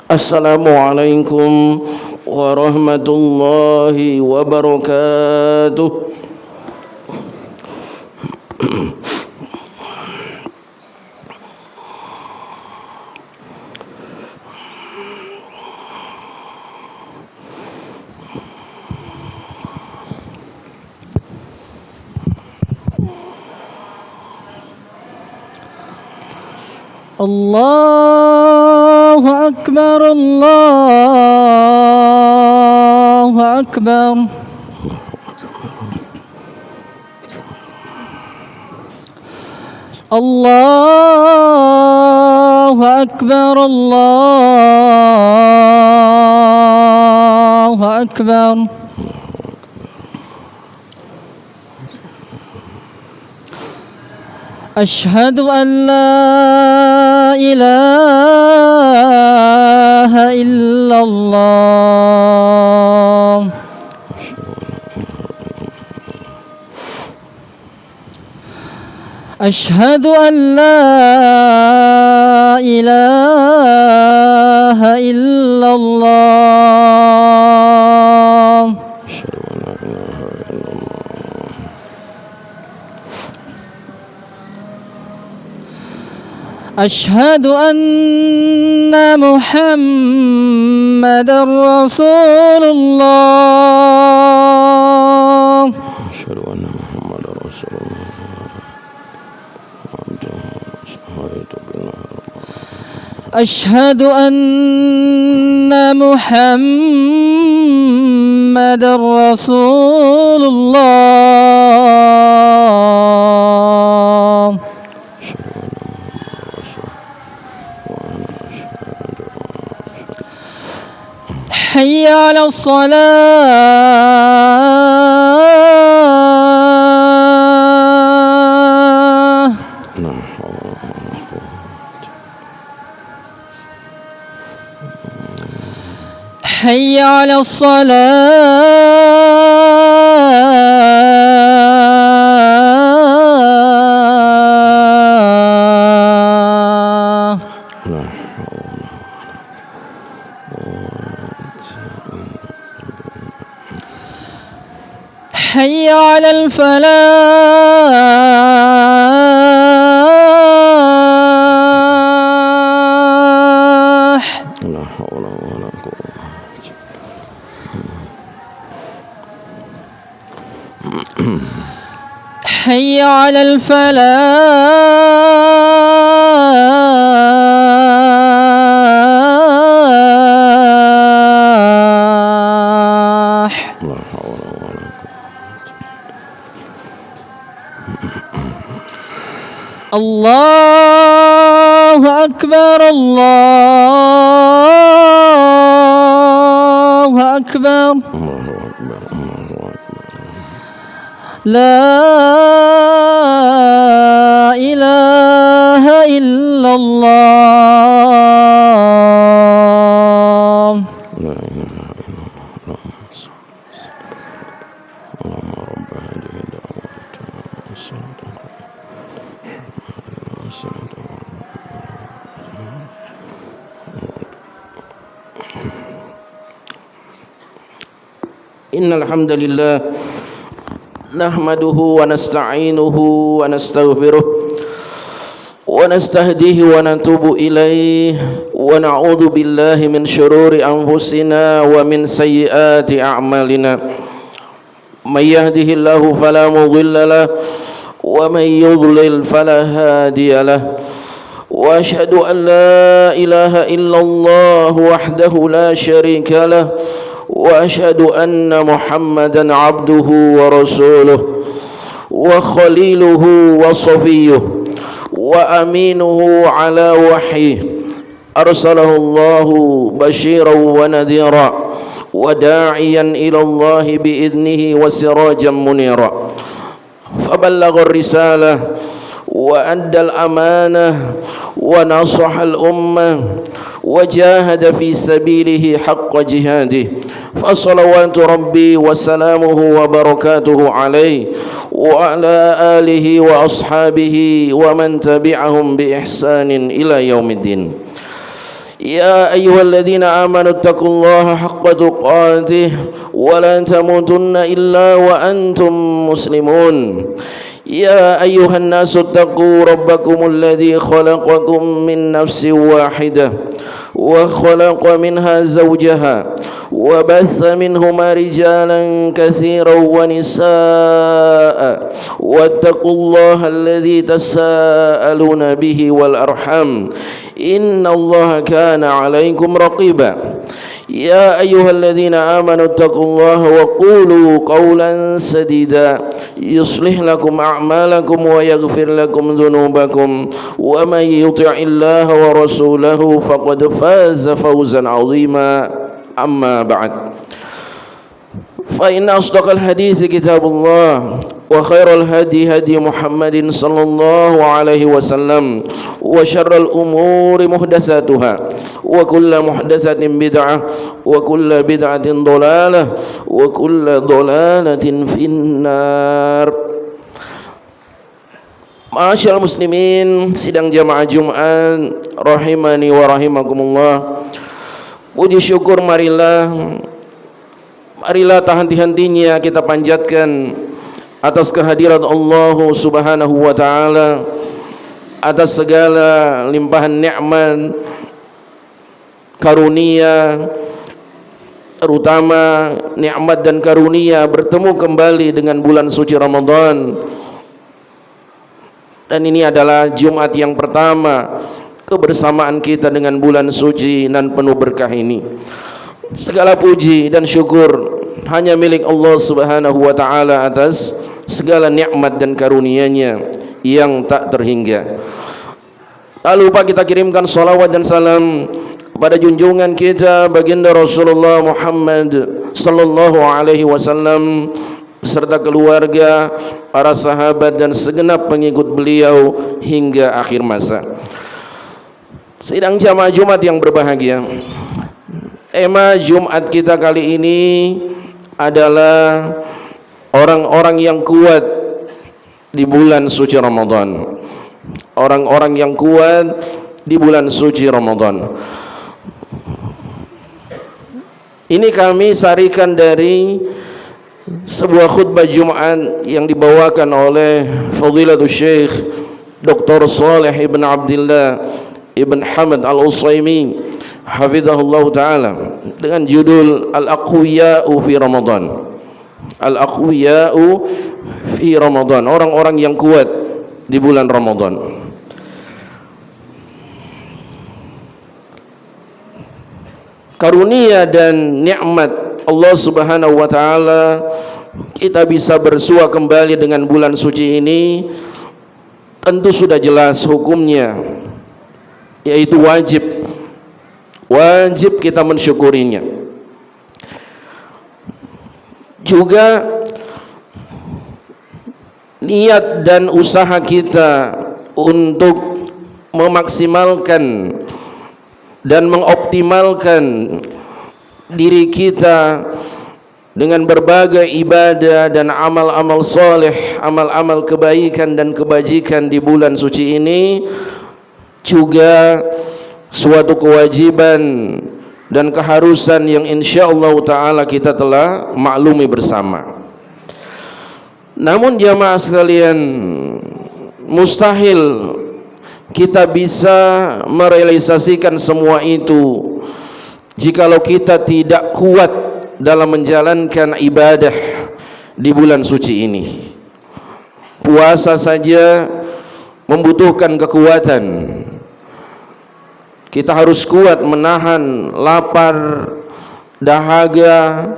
Assalamualaikum warahmatullahi wabarakatuh. Allahu Akbar, Allahu Akbar. Allahu Akbar, Allahu Akbar. Ashhadu an la ilaha illallah. Ashhadu an la ilaha illallah. أشهد أن محمدًا رسول الله. أشهد أن محمدًا رسول الله. أشهد أن محمدًا رسول الله. حي على الصلاة. حي على الصلاة. حي على الفلاح. لا حول ولا قوة. حي على الفلاح. لا حول ولا قوة. الله أكبر، الله أكبر. لا إله إلا الله. لا إله إلا الله. اللهم رب هذه الدعوة والصلاة إن الحمد لله نحمده ونستعينه ونستغفره ونستهديه ونتوب إليه ونعوذ بالله من شرور أنفسنا ومن سيئات أعمالنا. من يهده الله فلا مضل له ومن يضلل فلا هادي له. وأشهد أن لا إله إلا الله وحده لا شريك له. وأشهد أن محمدًا عبده ورسوله وخليله وصفيه وأمينه على وحيه. أرسله الله بشيرًا ونذيرًا وداعيًا إلى الله بإذنه وسراجًا منيرًا. فبلغ الرسالة وأدى الأمانة ونصح الأمة وجاهد في سبيله حق جهاده، فصلوات ربي وسلامه وبركاته عليه وعلى آله وأصحابه ومن تبعهم بإحسان إلى يوم الدين. يا أيها الذين آمنوا اتقوا الله حق تقاته ولا تموتن إلا وأنتم مسلمون. يا أيها الناس اتقوا ربكم الذي خلقكم من نفس واحدة وخلق منها زوجها وبث منهما رجالا كثيرا ونساء، واتقوا الله الذي تساءلون به والأرحام إن الله كان عليكم رقيبا. يا أيها الذين آمنوا اتقوا الله وقولوا قولا سديدا يصلح لكم أعمالكم ويغفر لكم ذنوبكم، ومن يطع الله ورسوله فقد فاز فوزا عظيما. أما بعد، فإن أصدق الحديث كتاب الله، وخير الهدي هدي محمد صلى الله عليه وسلم، وشر الأمور محدثاتها، وكل محدثة بدعة، وكل بدعة ضلالة، وكل ضلالة في النار. Ma'asyiral muslimin, sidang jamaah Jumat rahimani wa rahimakumullah. Puji syukur marilah tak henti-hentinya kita panjatkan atas kehadirat Allah Subhanahu wa taala, atas segala limpahan nikmat karunia, terutama nikmat dan karunia bertemu kembali dengan bulan suci Ramadan. Dan ini adalah Jumat yang pertama kebersamaan kita dengan bulan suci dan penuh berkah ini. Segala puji dan syukur hanya milik Allah Subhanahu wa taala atas segala nikmat dan karunia-Nya yang tak terhingga. Tak lupa kita kirimkan salawat dan salam kepada junjungan kita baginda Rasulullah Muhammad sallallahu alaihi wasallam beserta keluarga, para sahabat dan segenap pengikut beliau hingga akhir masa. Sidang jamaah Jumat yang berbahagia, tema Jumat kita kali ini adalah orang-orang yang kuat di bulan suci Ramadan. Orang-orang yang kuat di bulan suci Ramadan. Ini kami sarikan dari sebuah khutbah Jumat yang dibawakan oleh Fadilatul Syekh Dr. Saleh Ibn Abdillah Ibn Hamad Al-Utsaimin hafizahullah ta'ala, dengan judul Al-Aqwiya'u fi Ramadan. Al-Aqwiya'u fi Ramadan, orang-orang yang kuat di bulan Ramadan. Karunia dan nikmat Allah Subhanahu wa taala kita bisa bersua kembali dengan bulan suci ini, tentu sudah jelas hukumnya, yaitu wajib kita mensyukurinya. Juga niat dan usaha kita untuk memaksimalkan dan mengoptimalkan diri kita dengan berbagai ibadah dan amal-amal soleh, amal-amal kebaikan dan kebajikan di bulan suci ini juga suatu kewajiban dan keharusan yang insyaallah ta'ala kita telah maklumi bersama. Namun jamaah sekalian, mustahil kita bisa merealisasikan semua itu jikalau kita tidak kuat dalam menjalankan ibadah di bulan suci ini. Puasa saja membutuhkan kekuatan. Kita harus kuat menahan lapar, dahaga,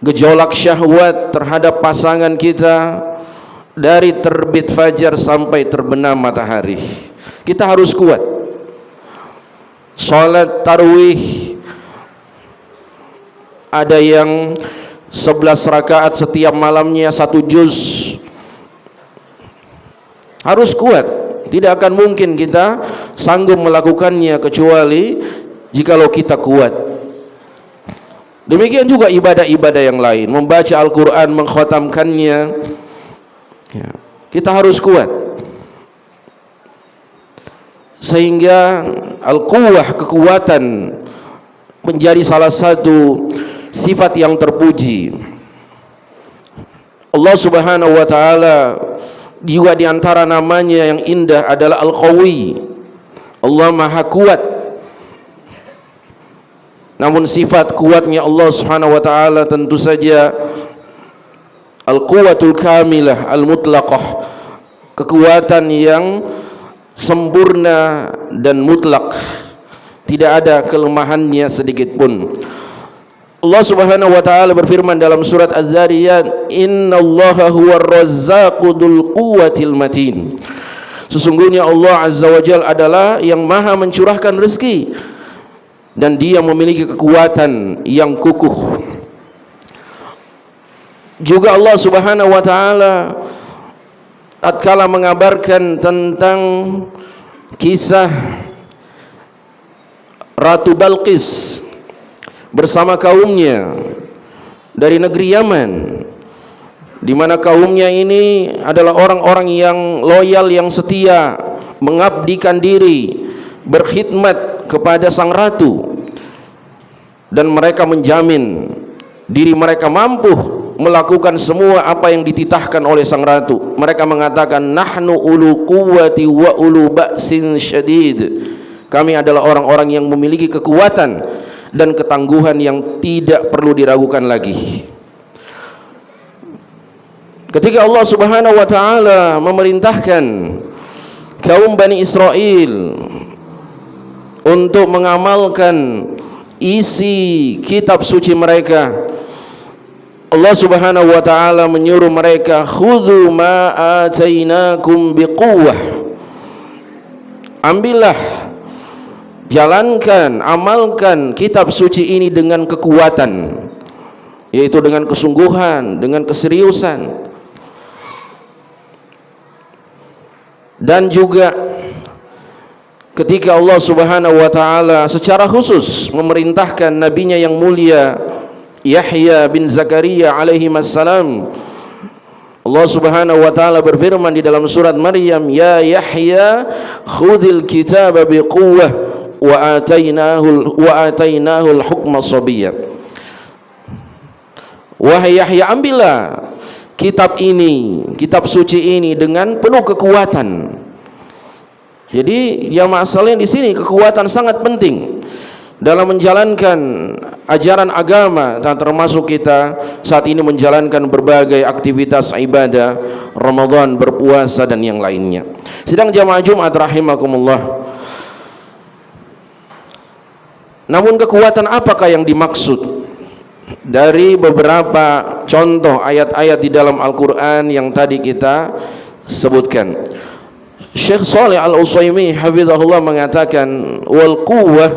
gejolak syahwat terhadap pasangan kita dari terbit fajar sampai terbenam matahari. Kita harus kuat. Salat tarawih ada yang 11 rakaat setiap malamnya 1 juz. Harus kuat. Tidak akan mungkin kita sanggup melakukannya kecuali jikalau kita kuat. Demikian juga ibadah-ibadah yang lain, membaca Al-Quran, mengkhatamkannya, ya, kita harus kuat. Sehingga al-quwwah, kekuatan, menjadi salah satu sifat yang terpuji. Allah Subhanahu wa taala juga di antara namanya yang indah adalah Al-Qawi. Allah Maha Kuat. Namun sifat kuatnya Allah Subhanahu wa taala tentu saja Al-Quwatul Kamilah Al-Mutlaqah, kekuatan yang sempurna dan mutlak, tidak ada kelemahannya sedikit pun. Allah Subhanahu wa taala berfirman dalam surat Az-Zariyat, "Innallaha huwar razzaqu dzul quwwatil matin." Sesungguhnya Allah Azza wa Jalla adalah yang maha mencurahkan rezeki dan dia memiliki kekuatan yang kukuh. Juga Allah Subhanahu wa taala tatkala mengabarkan tentang kisah Ratu Balqis bersama kaumnya dari negeri Yaman, di mana kaumnya ini adalah orang-orang yang loyal, yang setia, mengabdikan diri, berkhidmat kepada sang ratu, dan mereka menjamin diri mereka mampu melakukan semua apa yang dititahkan oleh sang ratu. Mereka mengatakan, "Nahnu ulu quwwati wa ulu ba'sin syadid." Kami adalah orang-orang yang memiliki kekuatan dan ketangguhan yang tidak perlu diragukan lagi. Ketika Allah Subhanahu wa taala memerintahkan kaum Bani Israel untuk mengamalkan isi kitab suci mereka, Allah Subhanahu wa taala menyuruh mereka, "Khudhu ma atainakum biquwwah." Ambillah, jalankan, amalkan kitab suci ini dengan kekuatan, yaitu dengan kesungguhan, dengan keseriusan. Dan juga ketika Allah Subhanahu wa taala secara khusus memerintahkan nabinya yang mulia Yahya bin Zakaria alaihi wassalam, Allah Subhanahu wa taala berfirman di dalam surat Maryam, "Ya Yahya, khudhil kitaba biquwwah wa atainahu al-hukma sabiyya." Wahai Yahya, ambillah kitab ini, kitab suci ini dengan penuh kekuatan. Jadi yang masalahnya di sini kekuatan sangat penting dalam menjalankan ajaran agama, dan termasuk kita saat ini menjalankan berbagai aktivitas ibadah, Ramadan, berpuasa dan yang lainnya. Sidang jamaah Jumat rahimakumullah. Namun kekuatan apakah yang dimaksud dari beberapa contoh ayat-ayat di dalam Al-Quran yang tadi kita sebutkan? Syekh Shalih Al-Utsaimin hafizahullah mengatakan, wal quwwah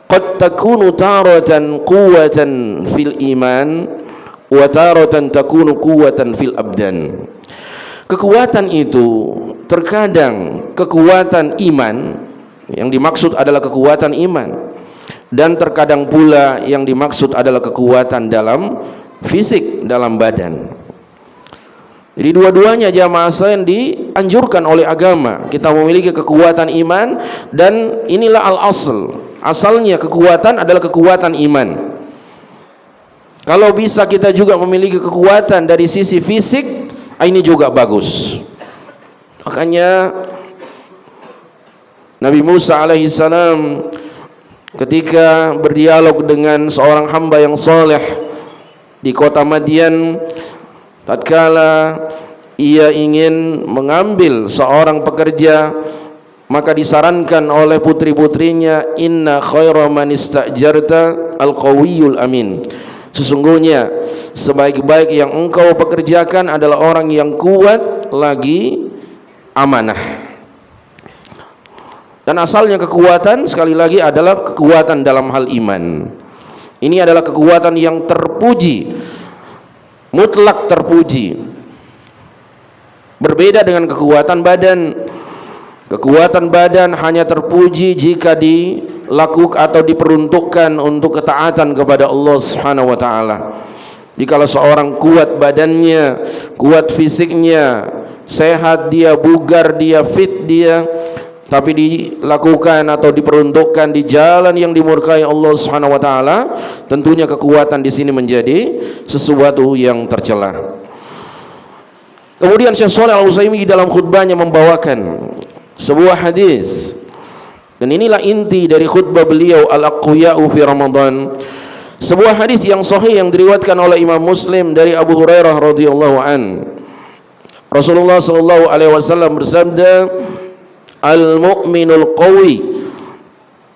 qad takunu taratan quwwatan fil iman wa taratan takunu quwwatan fil abdan. Kekuatan itu terkadang kekuatan iman, yang dimaksud adalah kekuatan iman, dan terkadang pula yang dimaksud adalah kekuatan dalam fisik, dalam badan. Jadi dua-duanya jamaah sekalian dianjurkan oleh agama. Kita memiliki kekuatan iman, dan inilah al-asl. Asalnya kekuatan adalah kekuatan iman. Kalau bisa kita juga memiliki kekuatan dari sisi fisik, ini juga bagus. Makanya Nabi Musa alaihissalam ketika berdialog dengan seorang hamba yang soleh di kota Madian, tatkala ia ingin mengambil seorang pekerja, maka disarankan oleh putri-putrinya, "Inna khaira man istajarta al-qawiyul amin." Sesungguhnya sebaik-baik yang engkau pekerjakan adalah orang yang kuat lagi amanah. Dan asalnya kekuatan sekali lagi adalah kekuatan dalam hal iman. Ini adalah kekuatan yang terpuji, mutlak terpuji. Berbeda dengan kekuatan badan. Kekuatan badan hanya terpuji jika dilakukan atau diperuntukkan untuk ketaatan kepada Allah Subhanahu wa taala. Jikalau seorang kuat badannya, kuat fisiknya, sehat dia, bugar dia, fit dia, tapi dilakukan atau diperuntukkan di jalan yang dimurkai Allah Subhanahu wa taala, tentunya kekuatan di sini menjadi sesuatu yang tercela. Kemudian Syekh Shalih Al-Utsaimin di dalam khutbahnya membawakan sebuah hadis, dan inilah inti dari khutbah beliau Al-Aqwiya'u fi Ramadan. Sebuah hadis yang sahih yang diriwayatkan oleh Imam Muslim dari Abu Hurairah radhiyallahu an. Rasulullah sallallahu alaihi wasallam bersabda, "Al-mu'minul qawi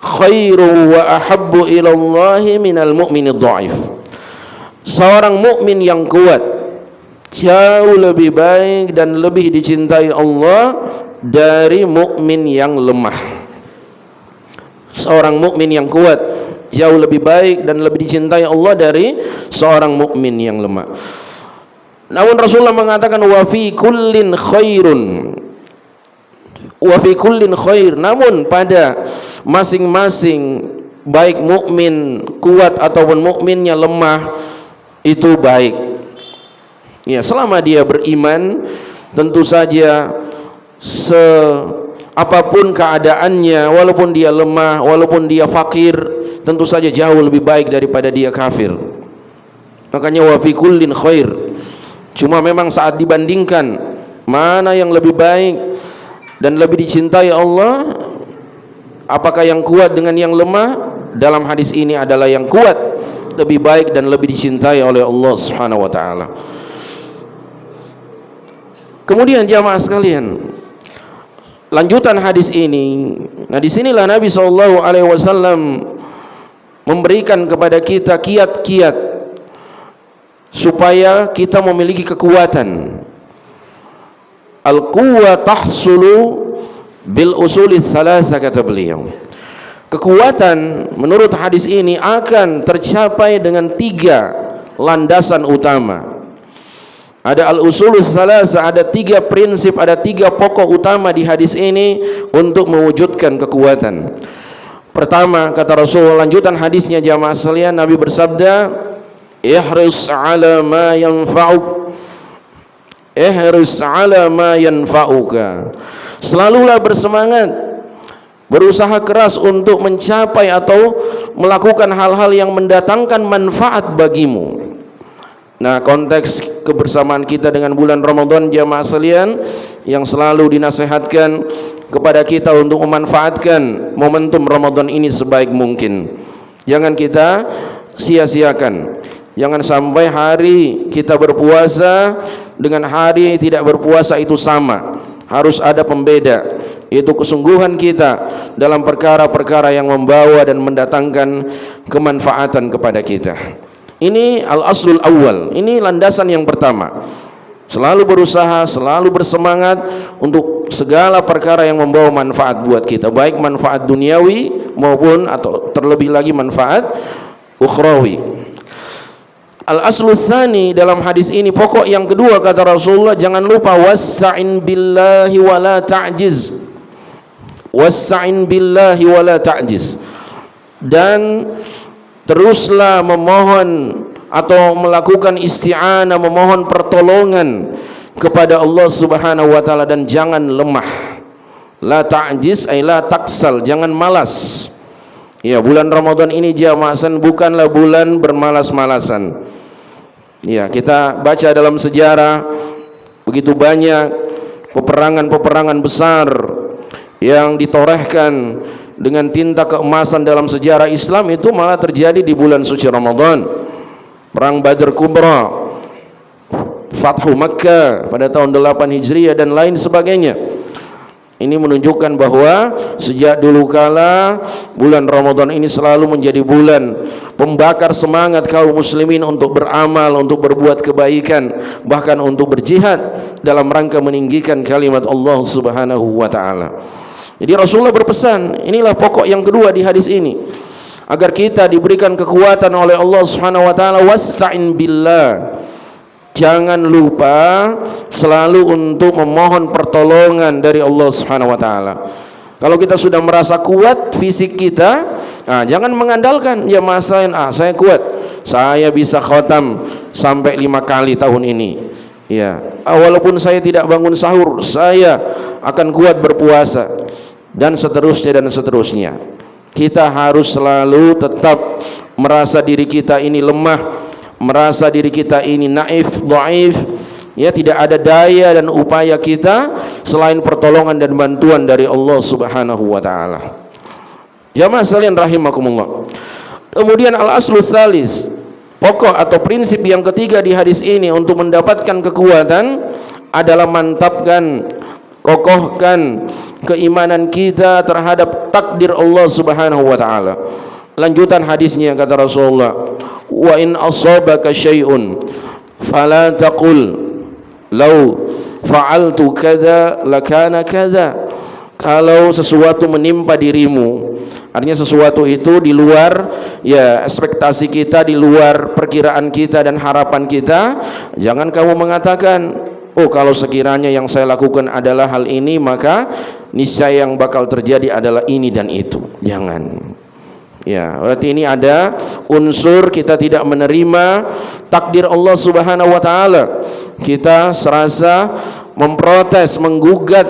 khairu wa ahabbu ila Allah minal mu'minid dha'if." Seorang mukmin yang kuat jauh lebih baik dan lebih dicintai Allah dari mukmin yang lemah. Seorang mukmin yang kuat jauh lebih baik dan lebih dicintai Allah dari seorang mukmin yang lemah. Namun Rasulullah mengatakan wa fi kullin khairun. Wa fi kullin khair. Namun pada masing-masing baik mukmin kuat ataupun mukminnya lemah itu baik. Ya, selama dia beriman, tentu saja apapun keadaannya, walaupun dia lemah, walaupun dia fakir, tentu saja jauh lebih baik daripada dia kafir. Makanya wa fi kullin khair. Cuma memang saat dibandingkan mana yang lebih baik dan lebih dicintai Allah, apakah yang kuat dengan yang lemah? Dalam hadis ini adalah yang kuat lebih baik dan lebih dicintai oleh Allah Subhanahu wa taala. Kemudian jamaah sekalian, lanjutan hadis ini. Nah, disinilah Nabi SAW memberikan kepada kita kiat-kiat supaya kita memiliki kekuatan. Al-quwwah tahsulu bil usuli tsalatsa, kata beliau. Kekuatan menurut hadis ini akan tercapai dengan 3 landasan utama. Ada al-usulus tsalatsa, ada 3 prinsip, ada 3 pokok utama di hadis ini untuk mewujudkan kekuatan. Pertama, kata Rasul, lanjutan hadisnya jamaah sekalian, Nabi bersabda, ihris ala ma yanfa'uk, ihris ala ma yanfa'uka. Selalulah bersemangat, berusaha keras untuk mencapai atau melakukan hal-hal yang mendatangkan manfaat bagimu. Nah, konteks kebersamaan kita dengan bulan Ramadan jamaah sekalian yang selalu dinasihatkan kepada kita untuk memanfaatkan momentum Ramadan ini sebaik mungkin. Jangan kita sia-siakan. Jangan sampai hari kita berpuasa dengan hari tidak berpuasa itu sama. Harus ada pembeda, yaitu kesungguhan kita dalam perkara-perkara yang membawa dan mendatangkan kemanfaatan kepada kita. Ini al-aslul awal, ini landasan yang pertama. Selalu berusaha, selalu bersemangat untuk segala perkara yang membawa manfaat buat kita, baik manfaat duniawi maupun atau terlebih lagi manfaat ukhrawi. Al-aslu tsani dalam hadis ini, pokok yang kedua kata Rasulullah, jangan lupa wasta'in billahi wala ta'jiz. Wasta'in billahi wala ta'jiz. Dan teruslah memohon atau melakukan isti'anah, memohon pertolongan kepada Allah Subhanahu wa taala, dan jangan lemah. La ta'jiz ay la taksal, jangan malas. Ya, bulan Ramadan ini jamaah bukanlah bulan bermalas-malasan. Ya, kita baca dalam sejarah begitu banyak peperangan-peperangan besar yang ditorehkan dengan tinta keemasan dalam sejarah Islam, itu malah terjadi di bulan suci Ramadan. Perang Badr Kubra, Fathu Makkah pada tahun 8 Hijriah dan lain sebagainya. Ini menunjukkan bahwa sejak dulu kala bulan Ramadan ini selalu menjadi bulan pembakar semangat kaum muslimin untuk beramal, untuk berbuat kebaikan, bahkan untuk berjihad dalam rangka meninggikan kalimat Allah Subhanahu wa taala. Jadi Rasulullah berpesan, inilah pokok yang kedua di hadis ini, agar kita diberikan kekuatan oleh Allah Subhanahu wa taala, wasta'in billah. Jangan lupa selalu untuk memohon pertolongan dari Allah Subhanahu wa taala. Kalau kita sudah merasa kuat fisik kita, jangan mengandalkan ya masain, saya kuat, saya bisa khatam sampai 5 kali tahun ini. Ya, walaupun saya tidak bangun sahur, saya akan kuat berpuasa, dan seterusnya dan seterusnya. Kita harus selalu tetap merasa diri kita ini lemah, merasa diri kita ini naif, dhaif, ya, tidak ada daya dan upaya kita selain pertolongan dan bantuan dari Allah Subhanahu wa taala. Jamaah sekalian rahimakumullah. Kemudian al-aslu tsalis, pokok atau prinsip yang ketiga di hadis ini untuk mendapatkan kekuatan adalah mantapkan, kokohkan keimanan kita terhadap takdir Allah Subhanahu wa taala. Lanjutan hadisnya kata Rasulullah, wa in asabaka syai'un fala taqul law fa'altu kadza lakana kadza. Kalau sesuatu menimpa dirimu, artinya sesuatu itu di luar ya ekspektasi kita, di luar perkiraan kita dan harapan kita, jangan kamu mengatakan, oh kalau sekiranya yang saya lakukan adalah hal ini, maka niscaya yang bakal terjadi adalah ini dan itu. Jangan. Ya, berarti ini ada unsur kita tidak menerima takdir Allah Subhanahu wa taala. Kita serasa memprotes, menggugat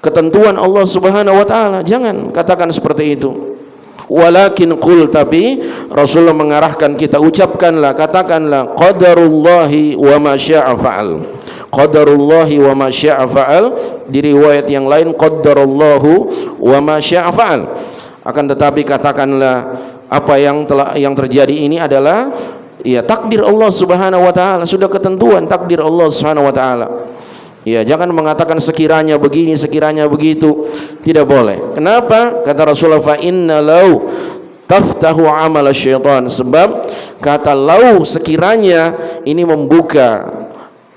ketentuan Allah Subhanahu wa taala. Jangan katakan seperti itu. Walakin qul, tapi Rasulullah mengarahkan kita, ucapkanlah, katakanlah qadarullahi wa ma syaa fa'al. Qadarullahi wa ma syaa fa'al. Di riwayat yang lain qadarallahu wa ma syaa fa'al. Akan tetapi katakanlah apa yang terjadi ini adalah ya takdir Allah Subhanahu wa taala, sudah ketentuan takdir Allah Subhanahu wa taala. Ya, jangan mengatakan sekiranya begini, sekiranya begitu. Tidak boleh. Kenapa? Kata Rasulullah, fa inna law taftahu amal syaitan. Sebab kata law, sekiranya, ini membuka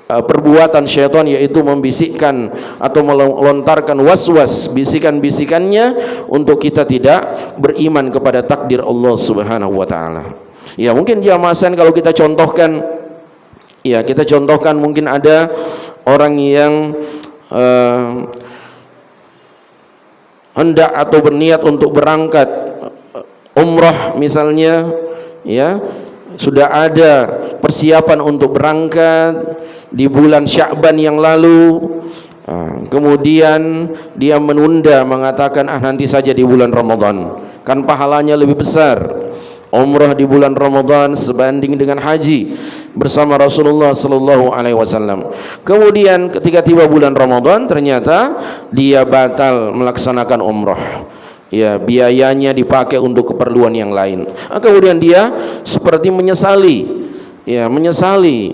perbuatan syaitan, yaitu membisikkan atau melontarkan waswas, bisikan-bisikannya untuk kita tidak beriman kepada takdir Allah Subhanahu wa taala. Ya, mungkin jamaah kalau kita contohkan, ya kita contohkan, mungkin ada orang yang hendak atau berniat untuk berangkat umrah misalnya, ya, sudah ada persiapan untuk berangkat di bulan Sya'ban yang lalu, kemudian dia menunda, mengatakan nanti saja di bulan Ramadan, kan pahalanya lebih besar umrah di bulan Ramadan sebanding dengan haji bersama Rasulullah sallallahu alaihi wasallam. Kemudian ketika tiba bulan Ramadan, ternyata dia batal melaksanakan umrah. Ya, biayanya dipakai untuk keperluan yang lain. Kemudian dia seperti menyesali, ya, menyesali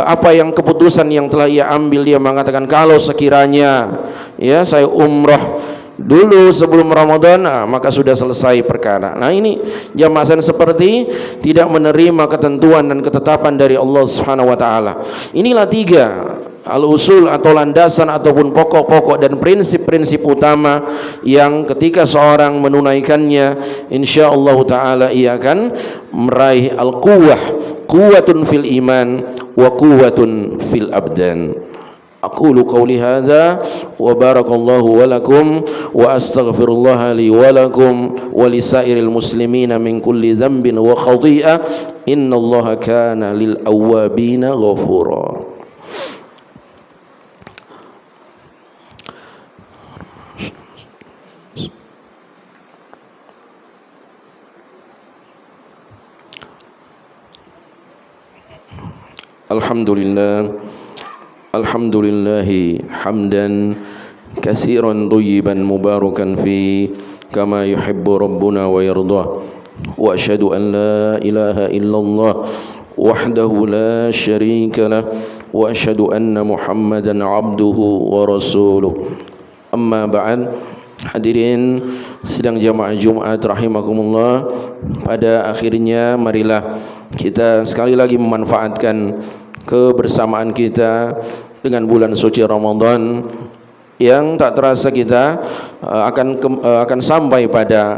apa yang keputusan yang telah ia ambil. Dia mengatakan, kalau sekiranya ya saya umrah dulu sebelum Ramadan, maka sudah selesai perkara. Nah, ini jamaah seperti tidak menerima ketentuan dan ketetapan dari Allah Subhanahu wa taala. Inilah 3 al-usul atau landasan ataupun pokok-pokok dan prinsip-prinsip utama yang ketika seorang menunaikannya, insyaallah taala ia akan meraih al-quwwah, quwwatun fil iman wa quwwatun fil abdan. Aqulu qawli hadza wa barakallahu wa lakum wa astaghfirullah li wa lakum wa lisairil muslimina min kulli dhanbin wa khati'ah, innallaha kana lil awwabina ghafura. Alhamdulillahi hamdan katsiran thayyiban mubarakan fi kama yuhibbu rabbuna wa yardah, wa asyhadu an la ilaha illallah wahdahu la syarika lah, wa asyhadu anna Muhammadan abduhu wa rasuluh. Amma ba'd. Hadirin sidang jamaah Jumat rahimakumullah, pada akhirnya marilah kita sekali lagi memanfaatkan kebersamaan kita dengan bulan suci Ramadan yang tak terasa kita akan sampai pada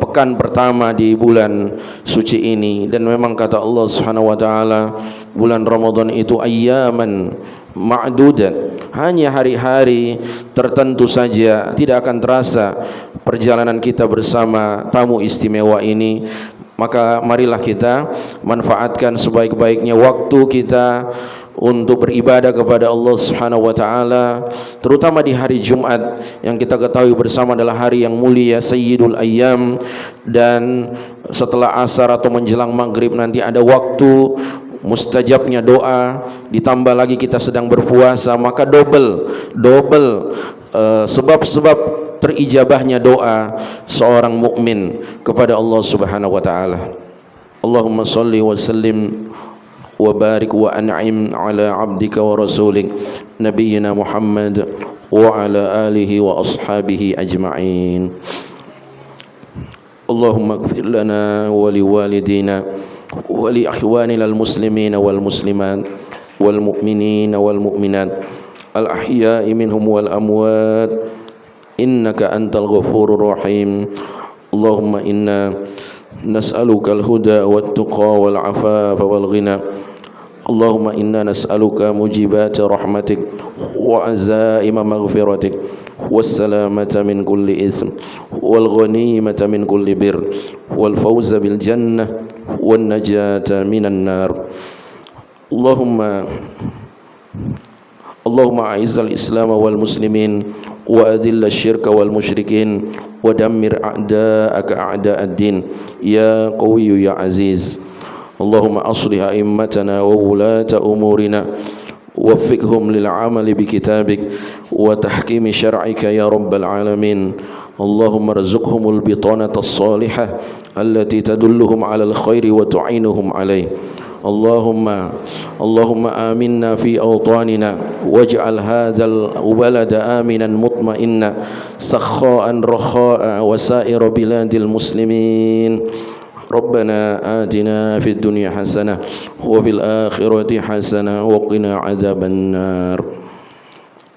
pekan pertama di bulan suci ini. Dan memang kata Allah Subhanahu wa taala, bulan Ramadan itu ayyaman ma'dudat, hanya hari-hari tertentu saja, tidak akan terasa perjalanan kita bersama tamu istimewa ini. Maka marilah kita manfaatkan sebaik-baiknya waktu kita untuk beribadah kepada Allah Subhanahu wa taala, terutama di hari Jumat yang kita ketahui bersama adalah hari yang mulia, Sayyidul Ayyam. Dan setelah asar atau menjelang maghrib nanti ada waktu mustajabnya doa, ditambah lagi kita sedang berpuasa, maka double sebab-sebab terijabahnya doa seorang mukmin kepada Allah Subhanahu wa taala. Allahumma shalli wa sallim wa barik wa an'im ala abdika wa rasulik nabiyyina Muhammad wa ala alihi wa ashabihi ajma'in. Allahumma ighfir lana wa liwalidina wa li akhwanina al-muslimina wal muslimat wal mu'minina wal mu'minat al ahya'i minhum wal amwat innaka antal ghafurur rahim. Allahumma inna nas'aluka al-huda wat tuqa wal afafa wal ghina. Allahumma inna nas'aluka mujibati rahmatik wa azaima maghfiratik was salamata min kulli itsm wal ghanimata min kulli bir wal fawza bil jannah wan najata minan nar. اللهم أعز الإسلام والمسلمين وأذل الشرك والمشركين ودمر أعداءك أعداء الدين يا قوي يا عزيز. اللهم أصلح أئمتنا وولاة أمورنا وفقهم للعمل بكتابك وتحكيم شرعك يا رب العالمين. اللهم ارزقهم البطانة الصالحة التي تدلهم على الخير وتعينهم عليه. اللهم آمنا في أوطاننا واجعل هذا البلد آمنا مطمئنا سخاء رخاء وسائر بلاد المسلمين. ربنا آتنا في الدنيا حسنة وفي الآخرة حسنة وقنا عذاب النار.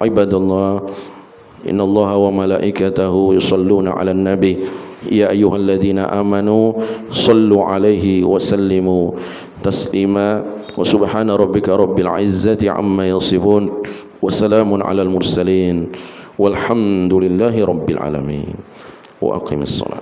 عباد الله، إن الله وملائكته يصلون على النبي يا أيها الذين آمنوا صلوا عليه وسلموا تسليما. وسبحان ربك رب العزة عما يصفون وسلام على المرسلين والحمد لله رب العالمين. وأقم الصلاة.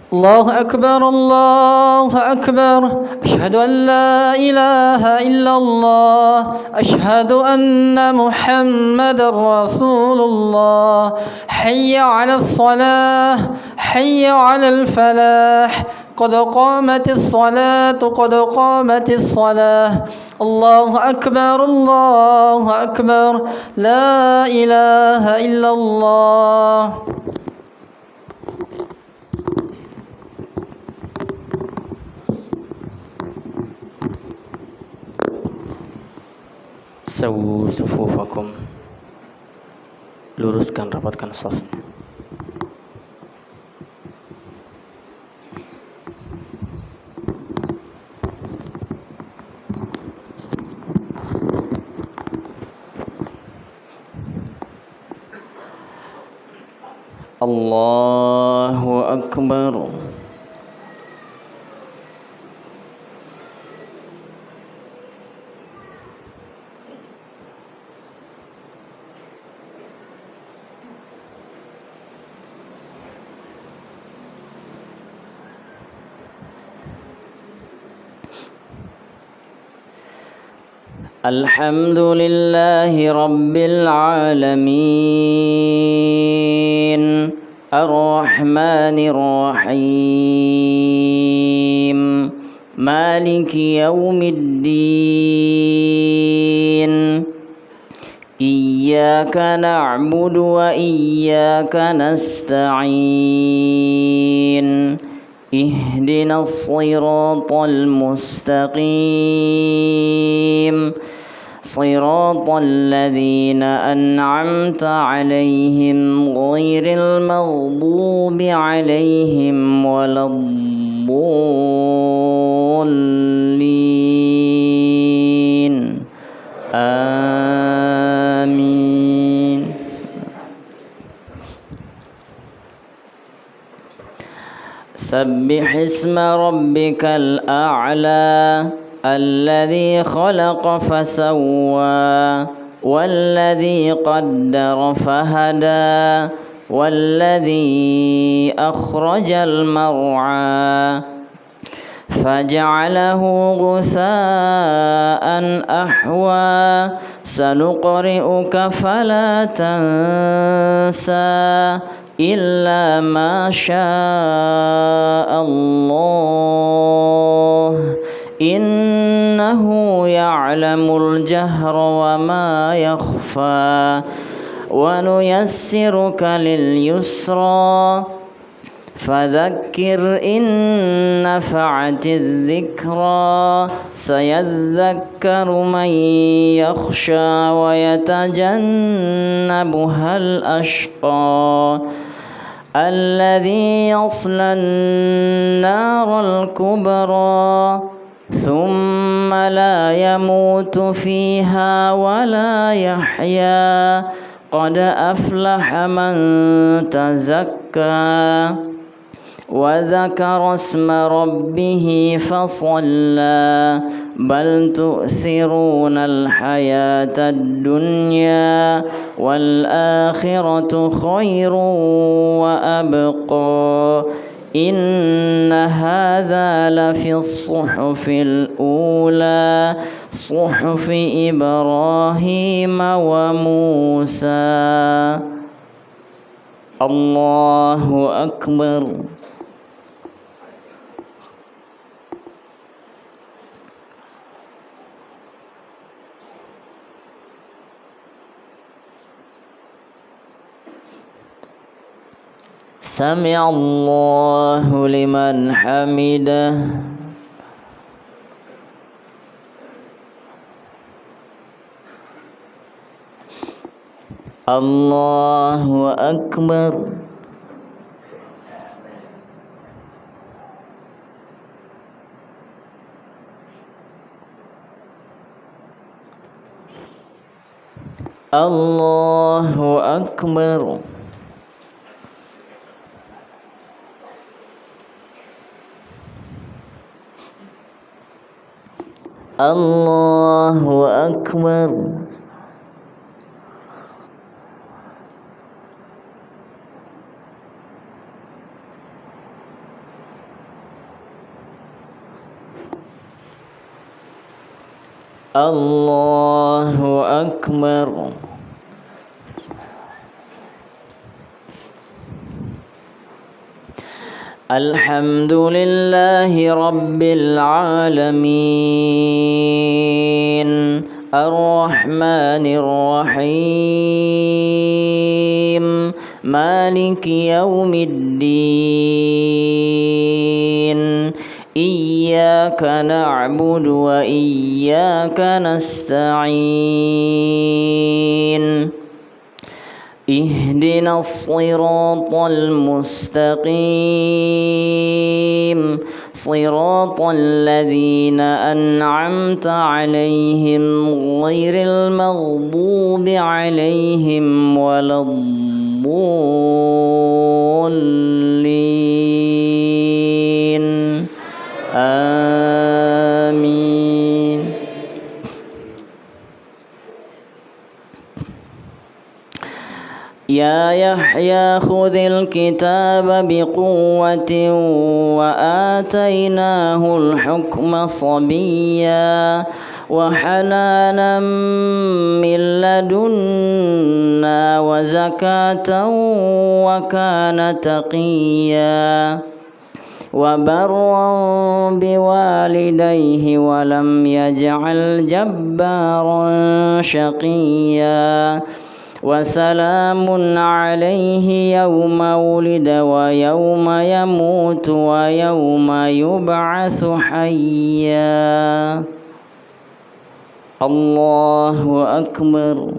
الله أكبر الله أكبر، أشهد أن لا إله إلا الله، أشهد أن محمد رسول الله. حي على الصلاة، حي على الفلاح، قد قامت الصلاة قد قامت الصلاة. الله أكبر الله أكبر، لا إله إلا الله. Sawu sufufakum, luruskan rapatkan saf. Allahu Akbar. الحمد لله رب العالمين الرحمن الرحيم مالك يوم الدين إياك نعبد وإياك نستعين اهدنا الصراط المستقيم صراط الذين أنعمت عليهم غير المغضوب عليهم ولا الضالين. الضالين آمين. سبح اسم ربك الأعلى الذي خلق فسوى والذي قدر فهدى والذي أخرج المرعى فجعله غثاء أحوى سنقرئك فلا تنسى إلا ما شاء الله إنه يعلم الجهر وما يخفى ونيسرك لليسرى فذكر إن نفعت الذكرى سيذكر من يخشى ويتجنبها الأشقى الذي يصلى النار الكبرى ثم لا يموت فيها ولا يحيا قد أفلح من تزكى وذكر اسم ربه فصلى بل تؤثرون الحياة الدنيا والآخرة خير وأبقى إن هذا لفي الصحف الأولى صحف إبراهيم وموسى. الله أكبر. سمع الله لمن حمده. الله أكبر. الله أكبر. الله أكبر. الله أكبر. الحمد لله رب العالمين الرحمن الرحيم مالك يوم الدين إياك نعبد وإياك نستعين اهدنا الصراط المستقيم صراط الذين أنعمت عليهم غير المغضوب عليهم ولا الضالين آمين. يا يحيى خذ الكتاب بقوة وآتيناه الحكم صبيا وحنانا من لدنا وزكاة وكان تقيا وبرا بوالديه ولم يجعل جبارا شقيا وسلام عليه يوم ولد ويوم يموت ويوم يبعث حيا. الله أكبر.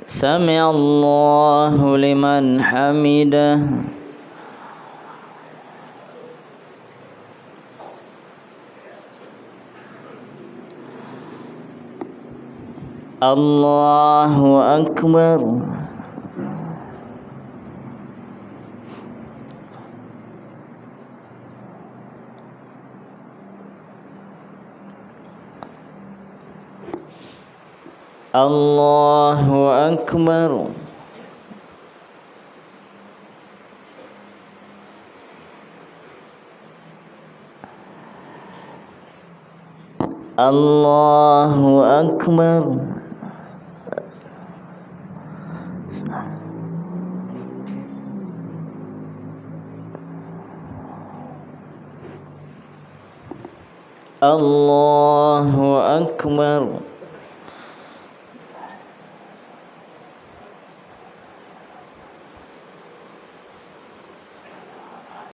سمع الله لمن حمده الله أكبر الله أكبر الله أكبر الله أكبر